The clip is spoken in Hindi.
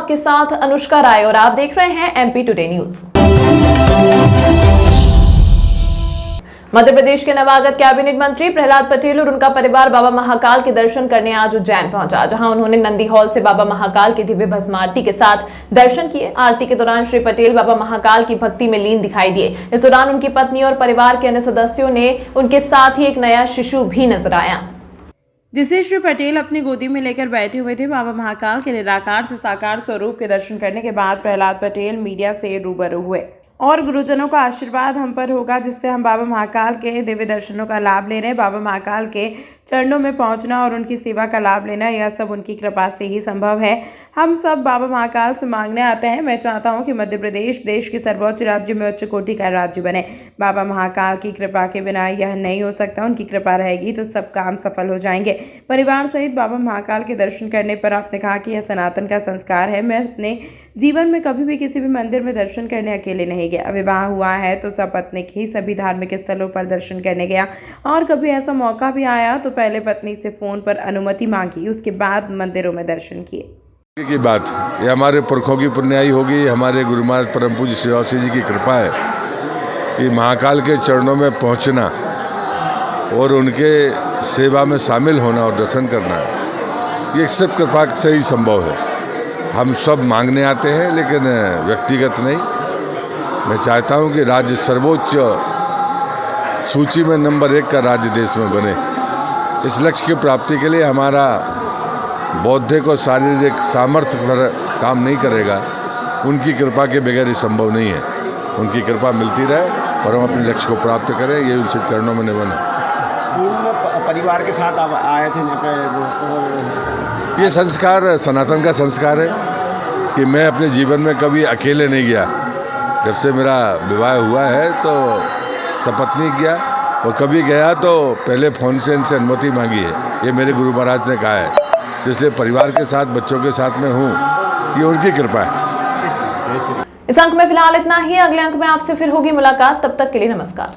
आपके साथ अनुष्का राय और आप देख रहे हैं MP today news. Madhya Pradesh के नवागत कैबिनेट मंत्री प्रहलाद पटेल और उनका परिवार बाबा महाकाल के दर्शन करने आज उज्जैन पहुंचा, जहां उन्होंने नंदी हॉल से बाबा महाकाल के दिव्य भस्म आरती के साथ दर्शन किए। आरती के दौरान श्री पटेल बाबा महाकाल की भक्ति में लीन दिखाई दिए। इस दौरान उनकी पत्नी और परिवार के अन्य सदस्यों ने उनके साथ ही एक नया शिशु भी नजर आया, जिसे श्री पटेल अपनी गोदी में लेकर बैठे हुए थे। बाबा महाकाल के निराकार से साकार स्वरूप के दर्शन करने के बाद प्रहलाद पटेल मीडिया से रूबरू हुए और गुरुजनों का आशीर्वाद हम पर होगा, जिससे हम बाबा महाकाल के दिव्य दर्शनों का लाभ ले रहे हैं। बाबा महाकाल के चरणों में पहुंचना और उनकी सेवा का लाभ लेना, यह सब उनकी कृपा से ही संभव है। हम सब बाबा महाकाल से मांगने आते हैं। मैं चाहता हूं कि मध्य प्रदेश देश के सर्वोच्च राज्य में उच्च कोटि का राज्य बने। बाबा महाकाल की कृपा के बिना यह नहीं हो सकता। उनकी कृपा रहेगी तो सब काम सफल हो जाएंगे। परिवार सहित बाबा महाकाल के दर्शन करने पर आपने कहा कि यह सनातन का संस्कार है। मैं अपने जीवन में कभी भी किसी भी मंदिर में दर्शन करने अकेले नहीं गया। विवाह हुआ है तो सपत्नीक ही सभी धार्मिक स्थलों पर दर्शन करने गया, और कभी ऐसा मौका भी आया तो पहले पत्नी से फोन पर अनुमति मांगी, उसके बाद मंदिरों में दर्शन किए। की बात ये हमारे पुरखों की पुण्याई होगी। हमारे गुरु महाराज परम पूज्य श्री जी की कृपा है कि महाकाल के चरणों में पहुंचना और उनके सेवा में शामिल होना और दर्शन करना, ये सब कृपा से ही संभव है। हम सब मांगने आते हैं, लेकिन व्यक्तिगत नहीं। मैं चाहता हूं कि राज्य सर्वोच्च सूची में नंबर 1 का राज्य देश में बने। इस लक्ष्य की प्राप्ति के लिए हमारा बौद्धिक और शारीरिक सामर्थ्य पर काम नहीं करेगा। उनकी कृपा के बगैर ये संभव नहीं है। उनकी कृपा मिलती रहे और हम अपने लक्ष्य को प्राप्त करें, ये उनसे चरणों में निवन है। परिवार के साथ आप आए थे यहाँ पे। ये संस्कार सनातन का संस्कार है कि मैं अपने जीवन में कभी अकेले नहीं गया। जब से मेरा विवाह हुआ है तो सपत्नी गया, और कभी गया तो पहले फ़ोन से इनसे अनुमति मांगी है। ये मेरे गुरु महाराज ने कहा है, तो इसलिए परिवार के साथ बच्चों के साथ में हूँ, ये उनकी कृपा है। इस अंक में फिलहाल इतना ही। अगले अंक में आपसे फिर होगी मुलाकात। तब तक के लिए नमस्कार।